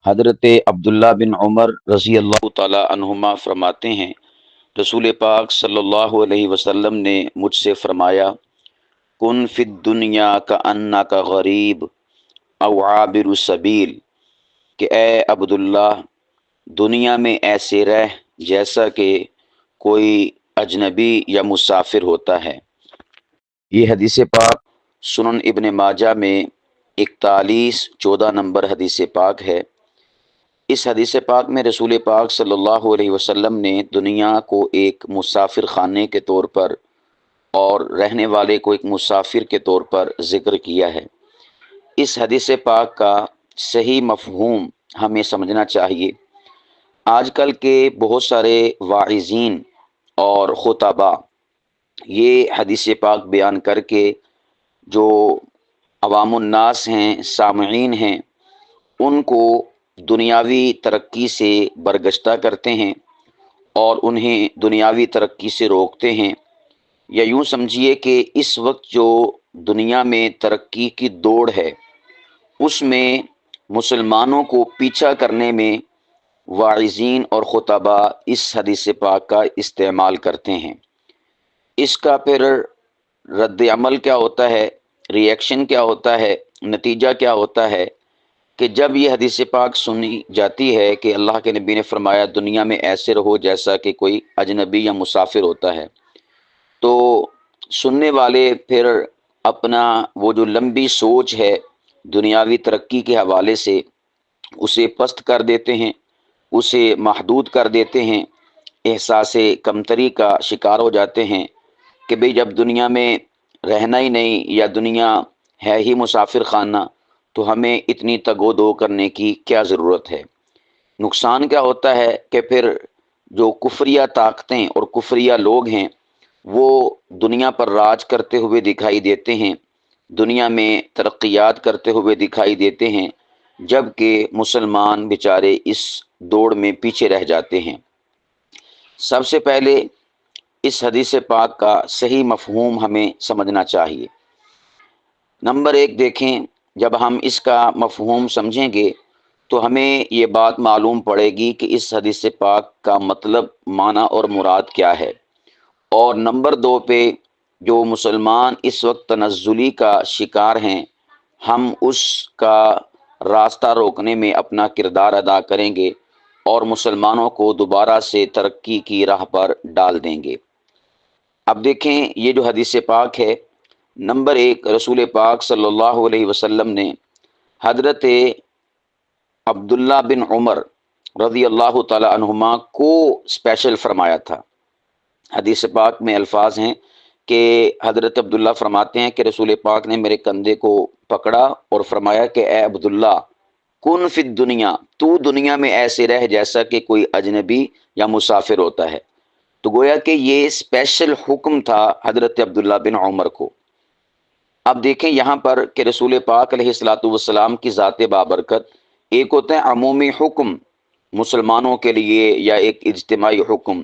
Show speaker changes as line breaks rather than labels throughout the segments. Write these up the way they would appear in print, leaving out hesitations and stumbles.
حضرت عبداللہ بن عمر رضی اللہ تعالی عنہما فرماتے ہیں، رسول پاک صلی اللہ علیہ وسلم نے مجھ سے فرمایا، کن فی الدنیا کأنک غریب او عابر السبیل، کہ اے عبداللہ دنیا میں ایسے رہ جیسا کہ کوئی اجنبی یا مسافر ہوتا ہے۔ یہ حدیث پاک سنن ابن ماجہ میں 4114 نمبر حدیث پاک ہے۔ اس حدیث پاک میں رسول پاک صلی اللہ علیہ وسلم نے دنیا کو ایک مسافر خانے کے طور پر اور رہنے والے کو ایک مسافر کے طور پر ذکر کیا ہے۔ اس حدیث پاک کا صحیح مفہوم ہمیں سمجھنا چاہیے۔ آج کل کے بہت سارے واعظین اور خطباء یہ حدیث پاک بیان کر کے جو عوام الناس ہیں، سامعین ہیں، ان کو دنیاوی ترقی سے برگشتہ کرتے ہیں اور انہیں دنیاوی ترقی سے روکتے ہیں، یا یوں سمجھیے کہ اس وقت جو دنیا میں ترقی کی دوڑ ہے اس میں مسلمانوں کو پیچھا کرنے میں واعظین اور خطباء اس حدیث پاک کا استعمال کرتے ہیں۔ اس کا پھر رد عمل کیا ہوتا ہے، ریئیکشن کیا ہوتا ہے، نتیجہ کیا ہوتا ہے کہ جب یہ حدیث پاک سنی جاتی ہے کہ اللہ کے نبی نے فرمایا دنیا میں ایسے رہو جیسا کہ کوئی اجنبی یا مسافر ہوتا ہے، تو سننے والے پھر اپنا وہ جو لمبی سوچ ہے دنیاوی ترقی کے حوالے سے اسے پست کر دیتے ہیں، اسے محدود کر دیتے ہیں، احساس کمتری کا شکار ہو جاتے ہیں کہ بھئی جب دنیا میں رہنا ہی نہیں یا دنیا ہے ہی مسافر خانہ تو ہمیں اتنی تگ و دو کرنے کی کیا ضرورت ہے۔ نقصان کیا ہوتا ہے کہ پھر جو کفریہ طاقتیں اور کفریہ لوگ ہیں وہ دنیا پر راج کرتے ہوئے دکھائی دیتے ہیں، دنیا میں ترقیات کرتے ہوئے دکھائی دیتے ہیں، جبکہ مسلمان بیچارے اس دوڑ میں پیچھے رہ جاتے ہیں۔ سب سے پہلے اس حدیث پاک کا صحیح مفہوم ہمیں سمجھنا چاہیے۔ نمبر 1 دیکھیں، جب ہم اس کا مفہوم سمجھیں گے تو ہمیں یہ بات معلوم پڑے گی کہ اس حدیث پاک کا مطلب، معنی اور مراد کیا ہے۔ اور نمبر 2 پہ جو مسلمان اس وقت تنزلی کا شکار ہیں، ہم اس کا راستہ روکنے میں اپنا کردار ادا کریں گے اور مسلمانوں کو دوبارہ سے ترقی کی راہ پر ڈال دیں گے۔ اب دیکھیں یہ جو حدیث پاک ہے، نمبر 1 رسول پاک صلی اللہ علیہ وسلم نے حضرت عبداللہ بن عمر رضی اللہ تعالی عنہما کو اسپیشل فرمایا تھا۔ حدیث پاک میں الفاظ ہیں کہ حضرت عبداللہ فرماتے ہیں کہ رسول پاک نے میرے کندھے کو پکڑا اور فرمایا کہ اے عبداللہ کن فی الدنیا، تو دنیا میں ایسے رہ جیسا کہ کوئی اجنبی یا مسافر ہوتا ہے۔ تو گویا کہ یہ اسپیشل حکم تھا حضرت عبداللہ بن عمر کو۔ اب دیکھیں یہاں پر کہ رسول پاک علیہ الصلوۃ والسلام کی ذات بابرکت، ایک ہوتا ہے عمومی حکم مسلمانوں کے لیے یا ایک اجتماعی حکم،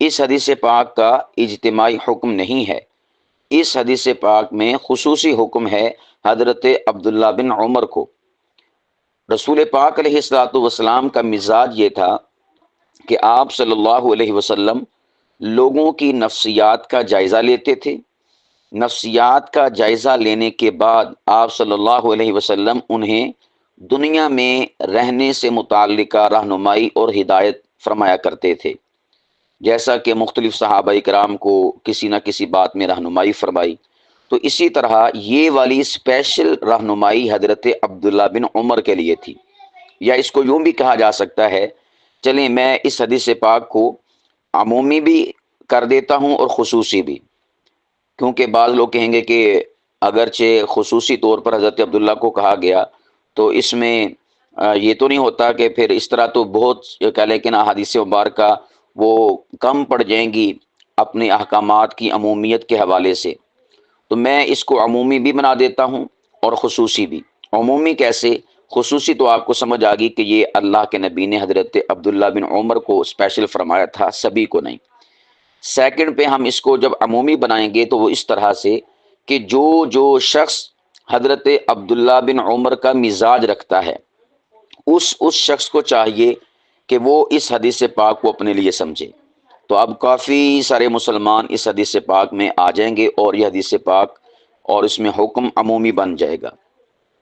اس حدیث پاک کا اجتماعی حکم نہیں ہے، اس حدیث پاک میں خصوصی حکم ہے حضرت عبداللہ بن عمر کو۔ رسول پاک علیہ الصلوۃ والسلام کا مزاج یہ تھا کہ آپ صلی اللہ علیہ وسلم لوگوں کی نفسیات کا جائزہ لیتے تھے، نفسیات کا جائزہ لینے کے بعد آپ صلی اللہ علیہ وسلم انہیں دنیا میں رہنے سے متعلقہ رہنمائی اور ہدایت فرمایا کرتے تھے، جیسا کہ مختلف صحابہ کرام کو کسی نہ کسی بات میں رہنمائی فرمائی، تو اسی طرح یہ والی اسپیشل رہنمائی حضرت عبداللہ بن عمر کے لیے تھی۔ یا اس کو یوں بھی کہا جا سکتا ہے، چلیں میں اس حدیث پاک کو عمومی بھی کر دیتا ہوں اور خصوصی بھی، کیونکہ بعض لوگ کہیں گے کہ اگرچہ خصوصی طور پر حضرت عبداللہ کو کہا گیا تو اس میں یہ تو نہیں ہوتا کہ پھر اس طرح تو بہت کہہ لیں کہ احادیث مبارکہ وہ کم پڑ جائیں گی اپنے احکامات کی عمومیت کے حوالے سے، تو میں اس کو عمومی بھی بنا دیتا ہوں اور خصوصی بھی۔ عمومی کیسے؟ خصوصی تو آپ کو سمجھ آ گئی کہ یہ اللہ کے نبی نے حضرت عبداللہ بن عمر کو اسپیشل فرمایا تھا، سبھی کو نہیں۔ سیکنڈ پہ ہم اس کو جب عمومی بنائیں گے تو وہ اس طرح سے کہ جو شخص حضرت عبداللہ بن عمر کا مزاج رکھتا ہے اس شخص کو چاہیے کہ وہ اس حدیث پاک کو اپنے لیے سمجھے۔ تو اب کافی سارے مسلمان اس حدیث پاک میں آ جائیں گے اور یہ حدیث پاک اور اس میں حکم عمومی بن جائے گا۔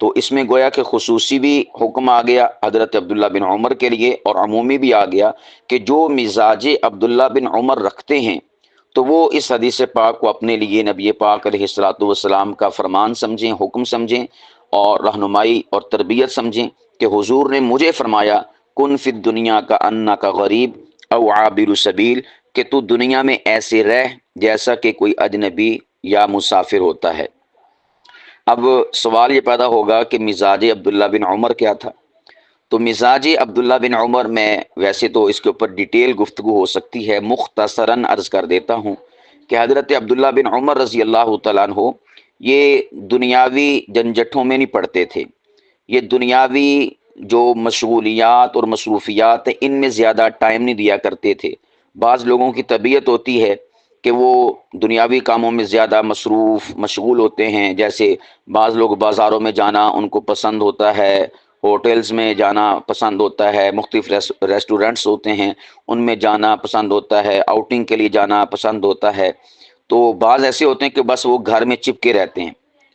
تو اس میں گویا کہ خصوصی بھی حکم آ گیا حضرت عبداللہ بن عمر کے لیے، اور عمومی بھی آ گیا کہ جو مزاج عبداللہ بن عمر رکھتے ہیں تو وہ اس حدیث پاک کو اپنے لیے نبی پاک علیہ الصلوۃ والسلام کا فرمان سمجھیں، حکم سمجھیں اور رہنمائی اور تربیت سمجھیں کہ حضور نے مجھے فرمایا کن فی الدنیا کا انا کا غریب او عابر سبیل، کہ تو دنیا میں ایسے رہ جیسا کہ کوئی اجنبی یا مسافر ہوتا ہے۔ اب سوال یہ پیدا ہوگا کہ مزاج عبداللہ بن عمر کیا تھا؟ تو مزاج عبداللہ بن عمر میں ویسے تو اس کے اوپر ڈیٹیل گفتگو ہو سکتی ہے، مختصراً عرض کر دیتا ہوں کہ حضرت عبداللہ بن عمر رضی اللہ تعالیٰ عنہ یہ دنیاوی جھنجھٹوں میں نہیں پڑتے تھے، یہ دنیاوی جو مشغولیات اور مصروفیات ہیں ان میں زیادہ ٹائم نہیں دیا کرتے تھے۔ بعض لوگوں کی طبیعت ہوتی ہے کہ وہ دنیاوی کاموں میں زیادہ مشغول ہوتے ہیں، جیسے بعض لوگ بازاروں میں جانا ان کو پسند ہوتا ہے، ہوٹلز میں جانا پسند ہوتا ہے، مختلف ریسٹورنٹس ہوتے ہیں ان میں جانا پسند ہوتا ہے، آؤٹنگ کے لیے جانا پسند ہوتا ہے۔ تو بعض ایسے ہوتے ہیں کہ بس وہ گھر میں چپکے رہتے ہیں۔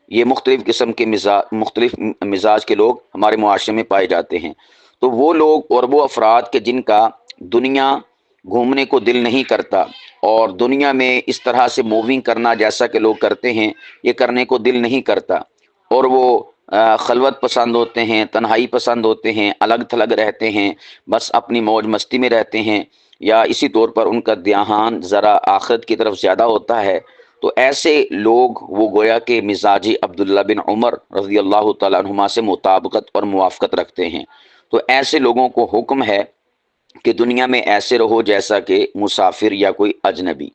یہ مختلف قسم کے مختلف مزاج کے لوگ ہمارے معاشرے میں پائے جاتے ہیں۔ تو وہ لوگ اور وہ افراد کہ جن کا دنیا گھومنے کو دل نہیں کرتا اور دنیا میں اس طرح سے موونگ کرنا جیسا کہ لوگ کرتے ہیں یہ کرنے کو دل نہیں کرتا، اور وہ خلوت پسند ہوتے ہیں، تنہائی پسند ہوتے ہیں، الگ تھلگ رہتے ہیں، بس اپنی موج مستی میں رہتے ہیں، یا اسی طور پر ان کا دھیان ذرا آخرت کی طرف زیادہ ہوتا ہے، تو ایسے لوگ وہ گویا کہ مزاجی عبداللہ بن عمر رضی اللہ تعالیٰ عنہما سے مطابقت اور موافقت رکھتے ہیں۔ تو ایسے لوگوں کو حکم ہے کہ دنیا میں ایسے رہو جیسا کہ مسافر یا کوئی اجنبی۔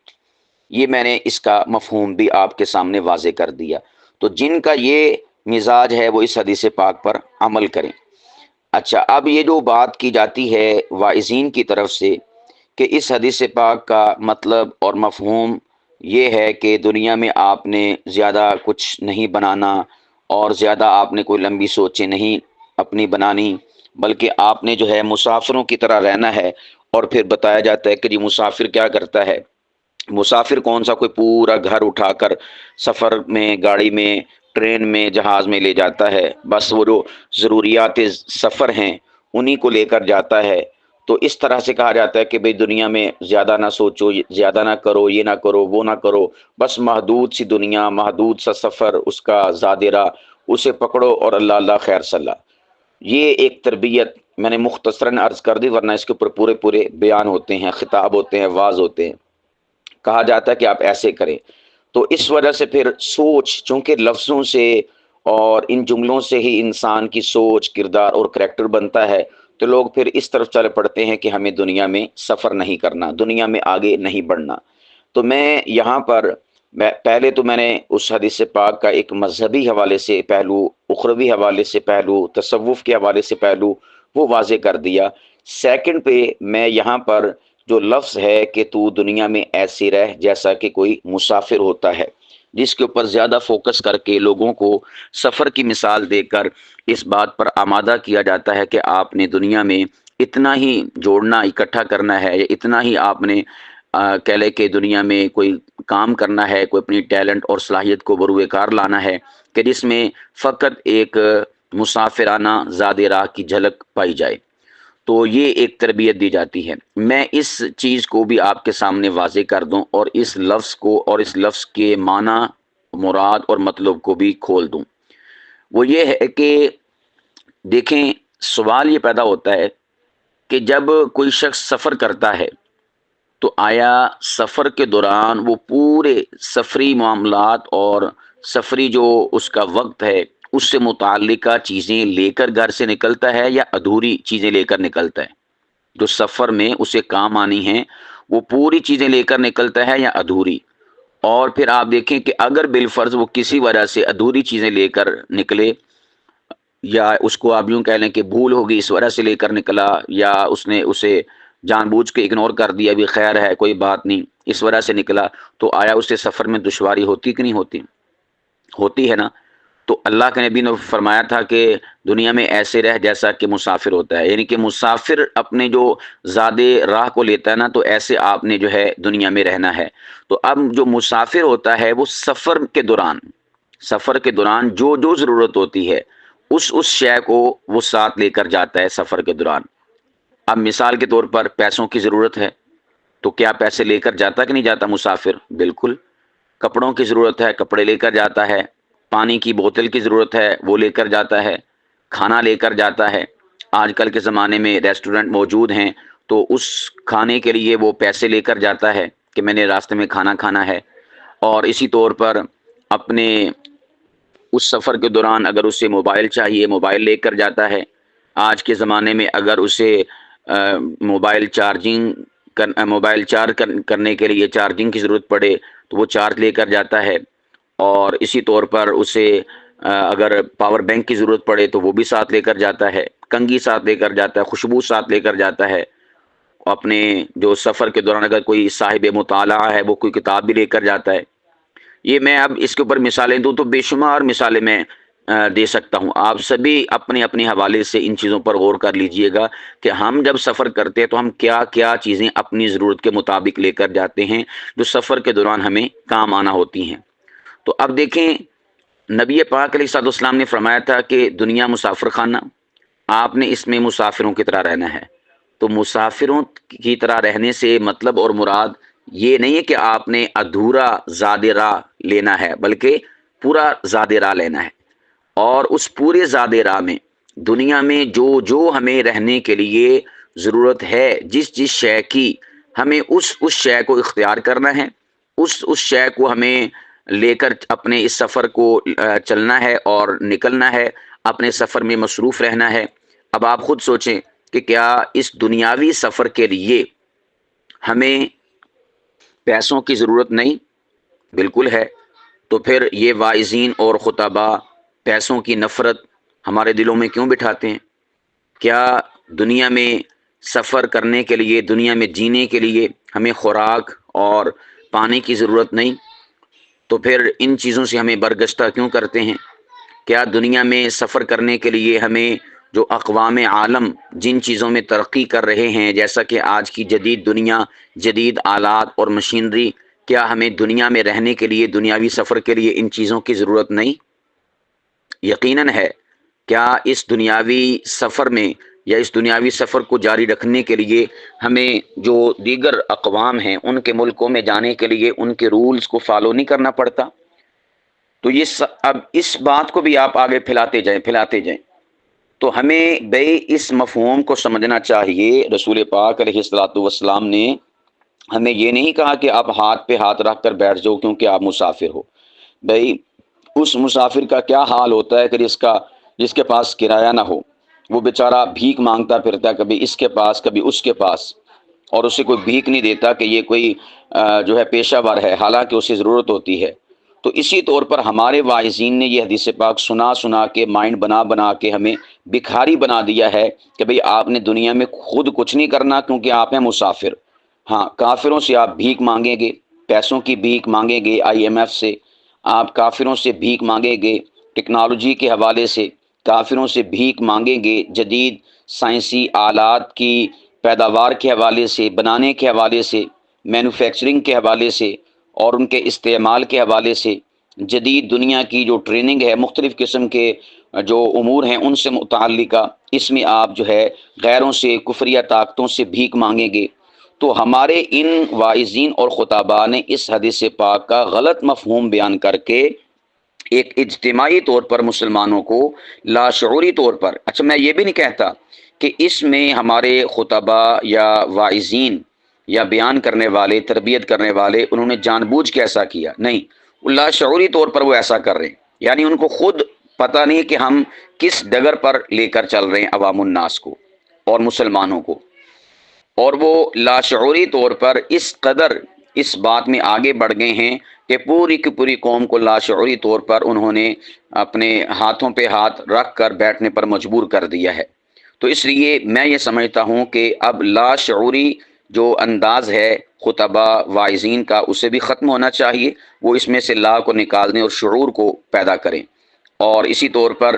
یہ میں نے اس کا مفہوم بھی آپ کے سامنے واضح کر دیا۔ تو جن کا یہ مزاج ہے وہ اس حدیث پاک پر عمل کریں۔ اچھا، اب یہ جو بات کی جاتی ہے واعظین کی طرف سے کہ اس حدیث پاک کا مطلب اور مفہوم یہ ہے کہ دنیا میں آپ نے زیادہ کچھ نہیں بنانا اور زیادہ آپ نے کوئی لمبی سوچیں نہیں اپنی بنانی، بلکہ آپ نے جو ہے مسافروں کی طرح رہنا ہے۔ اور پھر بتایا جاتا ہے کہ جی مسافر کیا کرتا ہے، مسافر کون سا کوئی پورا گھر اٹھا کر سفر میں، گاڑی میں، ٹرین میں، جہاز میں لے جاتا ہے، بس وہ جو ضروریات سفر ہیں انہی کو لے کر جاتا ہے۔ تو اس طرح سے کہا جاتا ہے کہ بھئی دنیا میں زیادہ نہ سوچو، زیادہ نہ کرو، یہ نہ کرو، وہ نہ کرو، بس محدود سی دنیا، محدود سا سفر، اس کا زادرہ، اسے پکڑو اور اللہ اللہ خیر صلاح۔ یہ ایک تربیت میں نے مختصراً عرض کر دی، ورنہ اس کے اوپر پورے پورے بیان ہوتے ہیں، خطاب ہوتے ہیں، واعظ ہوتے ہیں، کہا جاتا ہے کہ آپ ایسے کریں۔ تو اس وجہ سے پھر سوچ، چونکہ لفظوں سے اور ان جملوں سے ہی انسان کی سوچ، کردار اور کریکٹر بنتا ہے، تو لوگ پھر اس طرف چل پڑتے ہیں کہ ہمیں دنیا میں سفر نہیں کرنا، دنیا میں آگے نہیں بڑھنا۔ تو میں یہاں پر پہلے تو میں نے اس حدیث پاک کا ایک مذہبی حوالے سے پہلو، اخروی حوالے سے پہلو، تصوف کے حوالے سے پہلو وہ واضح کر دیا۔ سیکنڈ پہ میں یہاں پر جو لفظ ہے کہ تو دنیا میں ایسے رہ جیسا کہ کوئی مسافر ہوتا ہے، جس کے اوپر زیادہ فوکس کر کے لوگوں کو سفر کی مثال دے کر اس بات پر آمادہ کیا جاتا ہے کہ آپ نے دنیا میں اتنا ہی جوڑنا، اکٹھا کرنا ہے، یا اتنا ہی آپ نے کہہ لے کہ دنیا میں کوئی کام کرنا ہے، کوئی اپنی ٹیلنٹ اور صلاحیت کو بروئے کار لانا ہے کہ جس میں فقط ایک مسافرانہ زاد راہ کی جھلک پائی جائے۔ تو یہ ایک تربیت دی جاتی ہے۔ میں اس چیز کو بھی آپ کے سامنے واضح کر دوں اور اس لفظ کو اور اس لفظ کے معنی، مراد اور مطلب کو بھی کھول دوں۔ وہ یہ ہے کہ دیکھیں، سوال یہ پیدا ہوتا ہے کہ جب کوئی شخص سفر کرتا ہے تو آیا سفر کے دوران وہ پورے سفری معاملات اور سفری جو اس کا وقت ہے اس سے متعلقہ چیزیں لے کر گھر سے نکلتا ہے، یا ادھوری چیزیں لے کر نکلتا ہے؟ جو سفر میں اسے کام آنی ہیں وہ پوری چیزیں لے کر نکلتا ہے یا ادھوری؟ اور پھر آپ دیکھیں کہ اگر بالفرض وہ کسی وجہ سے ادھوری چیزیں لے کر نکلے، یا اس کو آپ یوں کہہ لیں کہ بھول ہوگی اس وجہ سے لے کر نکلا، یا اس نے اسے جان بوجھ کے اگنور کر دیا، بھی خیر ہے کوئی بات نہیں، اس وجہ سے نکلا، تو آیا اسے سفر میں دشواری ہوتی کہ نہیں ہوتی؟ ہوتی ہے نا۔ تو اللہ کے نبی نے فرمایا تھا کہ دنیا میں ایسے رہ جیسا کہ مسافر ہوتا ہے، یعنی کہ مسافر اپنے جو زاد راہ کو لیتا ہے نا، تو ایسے آپ نے جو ہے دنیا میں رہنا ہے۔ تو اب جو مسافر ہوتا ہے وہ سفر کے دوران جو جو ضرورت ہوتی ہے اس شے کو وہ ساتھ لے کر جاتا ہے سفر کے دوران۔ اب مثال کے طور پر پیسوں کی ضرورت ہے، تو کیا پیسے لے کر جاتا کہ نہیں جاتا مسافر؟ بالکل۔ کپڑوں کی ضرورت ہے، کپڑے لے کر جاتا ہے۔ پانی کی بوتل کی ضرورت ہے، وہ لے کر جاتا ہے۔ کھانا لے کر جاتا ہے۔ آج کل کے زمانے میں ریسٹورنٹ موجود ہیں، تو اس کھانے کے لیے وہ پیسے لے کر جاتا ہے کہ میں نے راستے میں کھانا کھانا ہے۔ اور اسی طور پر اپنے اس سفر کے دوران اگر اسے موبائل چاہیے، موبائل لے کر جاتا ہے۔ آج کے زمانے میں اگر اسے موبائل چارج کرنے کے لیے چارجنگ کی ضرورت پڑے تو وہ چارج لے کر جاتا ہے۔ اور اسی طور پر اسے اگر پاور بینک کی ضرورت پڑے تو وہ بھی ساتھ لے کر جاتا ہے، کنگھی ساتھ لے کر جاتا ہے، خوشبو ساتھ لے کر جاتا ہے۔ اپنے جو سفر کے دوران اگر کوئی صاحب مطالعہ ہے وہ کوئی کتاب بھی لے کر جاتا ہے۔ یہ میں اب اس کے اوپر مثالیں دوں تو بے شمار مثالیں میں دے سکتا ہوں۔ آپ سبھی اپنے اپنے حوالے سے ان چیزوں پر غور کر لیجئے گا کہ ہم جب سفر کرتے ہیں تو ہم کیا کیا چیزیں اپنی ضرورت کے مطابق لے کر جاتے ہیں جو سفر کے دوران ہمیں کام آنا ہوتی ہیں۔ تو اب دیکھیں، نبی پاک علیہ الصلوۃ والسلام نے فرمایا تھا کہ دنیا مسافر خانہ، آپ نے اس میں مسافروں کی طرح رہنا ہے۔ تو مسافروں کی طرح رہنے سے مطلب اور مراد یہ نہیں ہے کہ آپ نے ادھورا زاد راہ لینا ہے، بلکہ پورا زاد راہ لینا ہے۔ اور اس پورے زاد راہ میں دنیا میں جو جو ہمیں رہنے کے لیے ضرورت ہے، جس جس شے کی، ہمیں اس شے کو اختیار کرنا ہے، اس شے کو ہمیں لے کر اپنے اس سفر کو چلنا ہے اور نکلنا ہے، اپنے سفر میں مصروف رہنا ہے۔ اب آپ خود سوچیں کہ کیا اس دنیاوی سفر کے لیے ہمیں پیسوں کی ضرورت نہیں؟ بالکل ہے۔ تو پھر یہ واعظین اور خطباء پیسوں کی نفرت ہمارے دلوں میں کیوں بٹھاتے ہیں؟ کیا دنیا میں سفر کرنے کے لیے، دنیا میں جینے کے لیے ہمیں خوراک اور پانی کی ضرورت نہیں؟ تو پھر ان چیزوں سے ہمیں برگشتہ کیوں کرتے ہیں؟ کیا دنیا میں سفر کرنے کے لیے ہمیں جو اقوام عالم جن چیزوں میں ترقی کر رہے ہیں، جیسا کہ آج کی جدید دنیا، جدید آلات اور مشینری، کیا ہمیں دنیا میں رہنے کے لیے، دنیاوی سفر کے لیے ان چیزوں کی ضرورت نہیں؟ یقیناً ہے۔ کیا اس دنیاوی سفر میں یا اس دنیاوی سفر کو جاری رکھنے کے لیے ہمیں جو دیگر اقوام ہیں ان کے ملکوں میں جانے کے لیے ان کے رولز کو فالو نہیں کرنا پڑتا؟ تو یہ اب اس بات کو بھی آپ آگے پھیلاتے جائیں۔ تو ہمیں بھئی اس مفہوم کو سمجھنا چاہیے۔ رسول پاک علیہ الصلوۃ والسلام نے ہمیں یہ نہیں کہا کہ آپ ہاتھ پہ ہاتھ رکھ کر بیٹھ جاؤ کیونکہ آپ مسافر ہو۔ بھئی اس مسافر کا کیا حال ہوتا ہے کہ جس کے پاس کرایہ نہ ہو، وہ بیچارہ بھیک مانگتا پھرتا ہے، کبھی اس کے پاس کبھی اس کے پاس، اور اسے کوئی بھیک نہیں دیتا کہ یہ کوئی جو ہے پیشہ ور ہے، حالانکہ اسے ضرورت ہوتی ہے۔ تو اسی طور پر ہمارے واعظین نے یہ حدیث پاک سنا کے، مائنڈ بنا کے ہمیں بھکاری بنا دیا ہے کہ بھئی آپ نے دنیا میں خود کچھ نہیں کرنا کیونکہ آپ ہیں مسافر۔ ہاں، کافروں سے آپ بھیک مانگیں گے، پیسوں کی بھیک مانگیں گے، IMF سے آپ کافروں سے بھیک مانگیں گے، ٹیکنالوجی کے حوالے سے کافروں سے بھیک مانگیں گے، جدید سائنسی آلات کی پیداوار کے حوالے سے، بنانے کے حوالے سے، مینوفیکچرنگ کے حوالے سے اور ان کے استعمال کے حوالے سے، جدید دنیا کی جو ٹریننگ ہے، مختلف قسم کے جو امور ہیں ان سے متعلقہ، اس میں آپ جو ہے غیروں سے، کفریہ طاقتوں سے بھیک مانگیں گے۔ تو ہمارے ان واعظین اور خطباء نے اس حدیث پاک کا غلط مفہوم بیان کر کے ایک اجتماعی طور پر مسلمانوں کو لاشعوری طور پر، اچھا میں یہ بھی نہیں کہتا کہ اس میں ہمارے خطباء یا واعظین یا بیان کرنے والے، تربیت کرنے والے، انہوں نے جان بوجھ کے ایسا کیا، نہیں، لاشعوری طور پر وہ ایسا کر رہے ہیں، یعنی ان کو خود پتہ نہیں کہ ہم کس ڈگر پر لے کر چل رہے ہیں عوام الناس کو اور مسلمانوں کو، اور وہ لاشعوری طور پر اس قدر اس بات میں آگے بڑھ گئے ہیں کہ پوری کی پوری قوم کو لاشعوری طور پر انہوں نے اپنے ہاتھوں پہ ہاتھ رکھ کر بیٹھنے پر مجبور کر دیا ہے۔ تو اس لیے میں یہ سمجھتا ہوں کہ اب لاشعوری جو انداز ہے خطباء واعظین کا، اسے بھی ختم ہونا چاہیے، وہ اس میں سے لا کو نکال دیں اور شعور کو پیدا کریں۔ اور اسی طور پر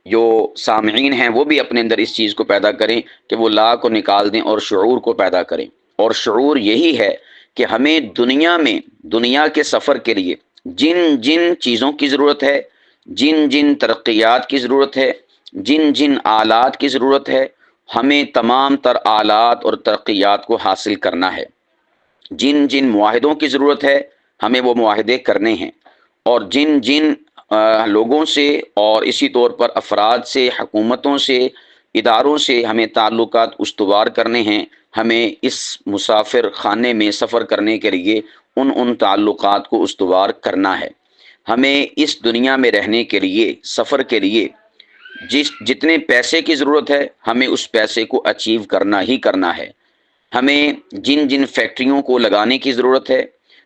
جو سامعین ہیں وہ بھی اپنے اندر اس چیز کو پیدا کریں کہ وہ لا کو نکال دیں اور شعور کو پیدا کریں۔ اور شعور یہی ہے کہ ہمیں دنیا میں، دنیا کے سفر کے لیے جن جن چیزوں کی ضرورت ہے، جن جن ترقیات کی ضرورت ہے، جن جن آلات کی ضرورت ہے، ہمیں تمام تر آلات اور ترقیات کو حاصل کرنا ہے۔ جن جن معاہدوں کی ضرورت ہے ہمیں وہ معاہدے کرنے ہیں، اور جن جن لوگوں سے اور اسی طور پر افراد سے، حکومتوں سے، اداروں سے ہمیں تعلقات استوار کرنے ہیں، ہمیں اس مسافر خانے میں سفر کرنے کے لیے ان تعلقات کو استوار کرنا ہے۔ ہمیں اس دنیا میں رہنے کے لیے، سفر کے لیے جتنے پیسے کی ضرورت ہے ہمیں اس پیسے کو اچیو کرنا ہی کرنا ہے۔ ہمیں جن جن فیکٹریوں کو لگانے کی ضرورت ہے،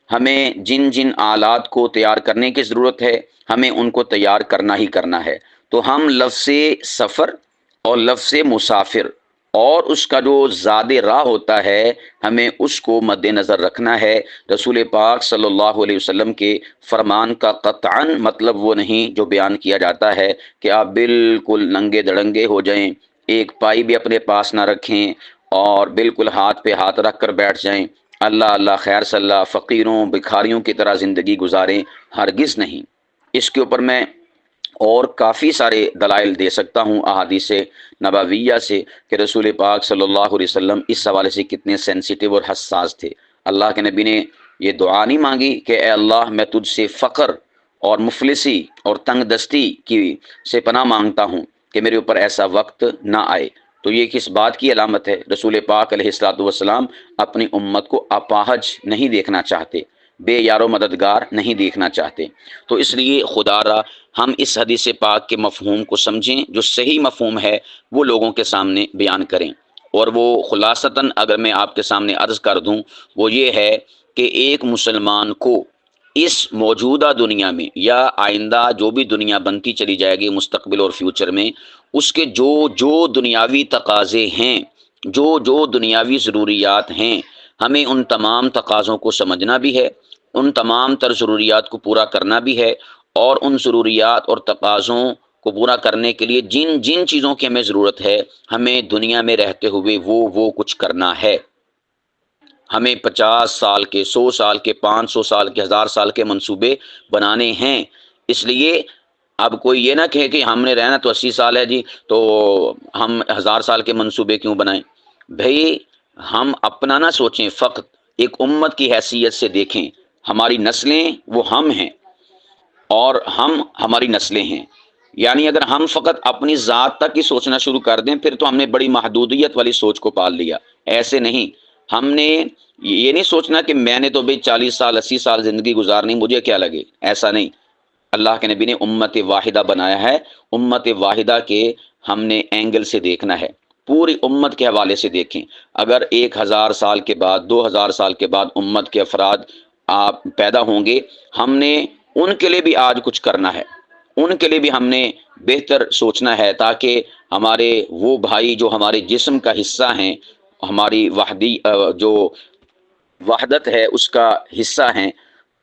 ہمیں جن جن آلات کو تیار کرنے کی ضرورت ہے، ہمیں ان کو تیار کرنا ہی کرنا ہے۔ تو ہم لفظ سفر اور لفظ مسافر اور اس کا جو زاد راہ ہوتا ہے ہمیں اس کو مد نظر رکھنا ہے۔ رسول پاک صلی اللہ علیہ وسلم کے فرمان کا قطعاً مطلب وہ نہیں جو بیان کیا جاتا ہے کہ آپ بالکل ننگے دڑنگے ہو جائیں، ایک پائی بھی اپنے پاس نہ رکھیں اور بالکل ہاتھ پہ ہاتھ رکھ کر بیٹھ جائیں، اللہ اللہ خیر صلی اللہ، فقیروں بکھاریوں کی طرح زندگی گزاریں، ہرگز نہیں۔ اس کے اوپر میں اور کافی سارے دلائل دے سکتا ہوں احادیث نبویہ سے کہ رسول پاک صلی اللہ علیہ وسلم اس حوالے سے کتنے سینسیٹیو اور حساس تھے۔ اللہ کے نبی نے یہ دعا نہیں مانگی کہ اے اللہ میں تجھ سے فقر اور مفلسی اور تنگ دستی کی سے پناہ مانگتا ہوں کہ میرے اوپر ایسا وقت نہ آئے۔ تو یہ کس بات کی علامت ہے؟ رسول پاک علیہ الصلوۃ والسلام اپنی امت کو اپاہج نہیں دیکھنا چاہتے، بے یار و مددگار نہیں دیکھنا چاہتے۔ تو اس لیے خدا را ہم اس حدیث پاک کے مفہوم کو سمجھیں، جو صحیح مفہوم ہے وہ لوگوں کے سامنے بیان کریں۔ اور وہ خلاصتاً اگر میں آپ کے سامنے عرض کر دوں وہ یہ ہے کہ ایک مسلمان کو اس موجودہ دنیا میں یا آئندہ جو بھی دنیا بنتی چلی جائے گی مستقبل اور فیوچر میں، اس کے جو جو دنیاوی تقاضے ہیں، جو دنیاوی ضروریات ہیں، ہمیں ان تمام تقاضوں کو سمجھنا بھی ہے، ان تمام تر ضروریات کو پورا کرنا بھی ہے، اور ان ضروریات اور تقاضوں کو پورا کرنے کے لیے جن جن چیزوں کی ہمیں ضرورت ہے ہمیں دنیا میں رہتے ہوئے وہ کچھ کرنا ہے۔ ہمیں 50 سال کے، 100 سال کے، 500 سال کے، 1000 سال کے منصوبے بنانے ہیں۔ اس لیے اب کوئی یہ نہ کہے کہ ہم نے رہنا تو 80 سال ہے جی، تو ہم 1000 سال کے منصوبے کیوں بنائیں؟ بھئی ہم اپنا نہ سوچیں، فقط ایک امت کی حیثیت سے دیکھیں، ہماری نسلیں وہ ہم ہیں اور ہم ہماری نسلیں ہیں۔ یعنی اگر ہم فقط اپنی ذات تک ہی سوچنا شروع کر دیں پھر تو ہم نے بڑی محدودیت والی سوچ کو پال لیا۔ ایسے نہیں، ہم نے یہ نہیں سوچنا کہ میں نے تو بھئی 40 سال 80 سال زندگی گزارنی، مجھے کیا لگے، ایسا نہیں۔ اللہ کے نبی نے امت واحدہ بنایا ہے، امت واحدہ کے ہم نے اینگل سے دیکھنا ہے، پوری امت کے حوالے سے دیکھیں۔ اگر 1000 سال کے بعد، 2000 سال کے بعد امت کے افراد آپ پیدا ہوں گے، ہم نے ان کے لیے بھی آج کچھ کرنا ہے، ان کے لیے بھی ہم نے بہتر سوچنا ہے تاکہ ہمارے وہ بھائی جو ہمارے جسم کا حصہ ہیں، ہماری جو وحدت ہے اس کا حصہ ہیں،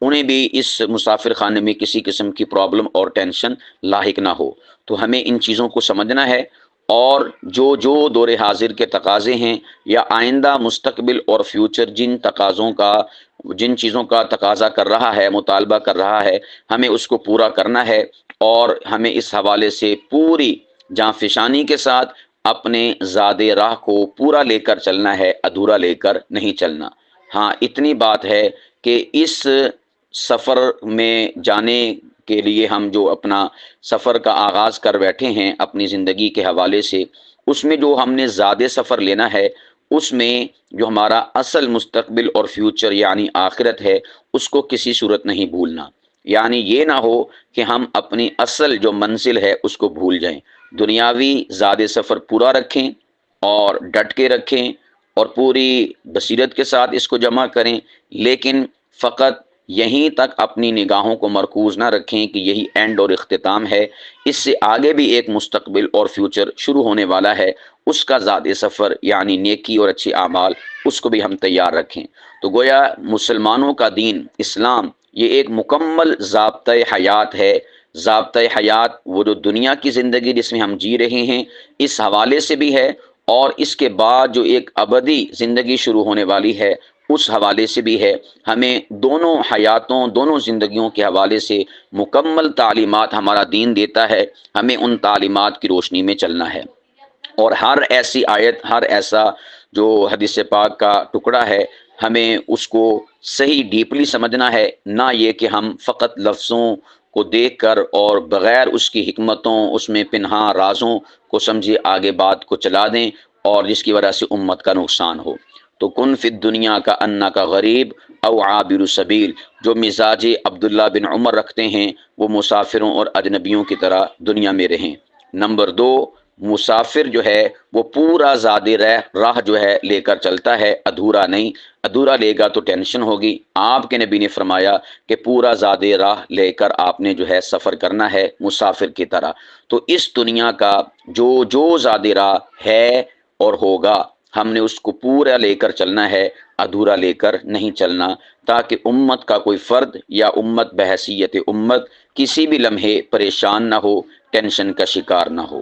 انہیں بھی اس مسافر خانے میں کسی قسم کی پرابلم اور ٹینشن لاحق نہ ہو۔ تو ہمیں ان چیزوں کو سمجھنا ہے، اور جو دور حاضر کے تقاضے ہیں یا آئندہ مستقبل اور فیوچر جن چیزوں کا تقاضا کر رہا ہے، مطالبہ کر رہا ہے، ہمیں اس کو پورا کرنا ہے، اور ہمیں اس حوالے سے پوری جانفشانی کے ساتھ اپنے زاد راہ کو پورا لے کر چلنا ہے، ادھورا لے کر نہیں چلنا۔ ہاں اتنی بات ہے کہ اس سفر میں جانے کے لیے ہم جو اپنا سفر کا آغاز کر بیٹھے ہیں اپنی زندگی کے حوالے سے، اس میں جو ہم نے زاد سفر لینا ہے، اس میں جو ہمارا اصل مستقبل اور فیوچر یعنی آخرت ہے، اس کو کسی صورت نہیں بھولنا۔ یعنی یہ نہ ہو کہ ہم اپنی اصل جو منزل ہے اس کو بھول جائیں۔ دنیاوی زاد سفر پورا رکھیں اور ڈٹ کے رکھیں اور پوری بصیرت کے ساتھ اس کو جمع کریں، لیکن فقط یہیں تک اپنی نگاہوں کو مرکوز نہ رکھیں کہ یہی اینڈ اور اختتام ہے۔ اس سے آگے بھی ایک مستقبل اور فیوچر شروع ہونے والا ہے، اس کا زاد سفر یعنی نیکی اور اچھے اعمال، اس کو بھی ہم تیار رکھیں۔ تو گویا مسلمانوں کا دین اسلام یہ ایک مکمل ضابطۂ حیات ہے، ضابطۂ حیات وہ جو دنیا کی زندگی جس میں ہم جی رہے ہیں اس حوالے سے بھی ہے، اور اس کے بعد جو ایک ابدی زندگی شروع ہونے والی ہے اس حوالے سے بھی ہے۔ ہمیں دونوں حیاتوں، دونوں زندگیوں کے حوالے سے مکمل تعلیمات ہمارا دین دیتا ہے، ہمیں ان تعلیمات کی روشنی میں چلنا ہے۔ اور ہر ایسی آیت، ہر ایسا جو حدیث پاک کا ٹکڑا ہے، ہمیں اس کو صحیح ڈیپلی سمجھنا ہے، نہ یہ کہ ہم فقط لفظوں کو دیکھ کر اور بغیر اس کی حکمتوں، اس میں پنہاں رازوں کو سمجھے آگے بات کو چلا دیں، اور جس کی وجہ سے امت کا نقصان ہو۔ تو کن فی الدنیا کا انا کا غریب او عابر سبیل، جو مزاج عبداللہ بن عمر رکھتے ہیں وہ مسافروں اور اجنبیوں کی طرح دنیا میں رہیں۔ نمبر 2، مسافر جو ہے وہ پورا زاد راہ جو ہے لے کر چلتا ہے، ادھورا نہیں۔ ادھورا لے گا تو ٹینشن ہوگی۔ آپ کے نبی نے فرمایا کہ پورا زاد راہ لے کر آپ نے جو ہے سفر کرنا ہے مسافر کی طرح۔ تو اس دنیا کا جو زاد راہ ہے اور ہوگا، ہم نے اس کو پورا لے کر چلنا ہے، ادھورا لے کر نہیں چلنا، تاکہ امت کا کوئی فرد یا امت بحیثیت امت کسی بھی لمحے پریشان نہ ہو، ٹینشن کا شکار نہ ہو۔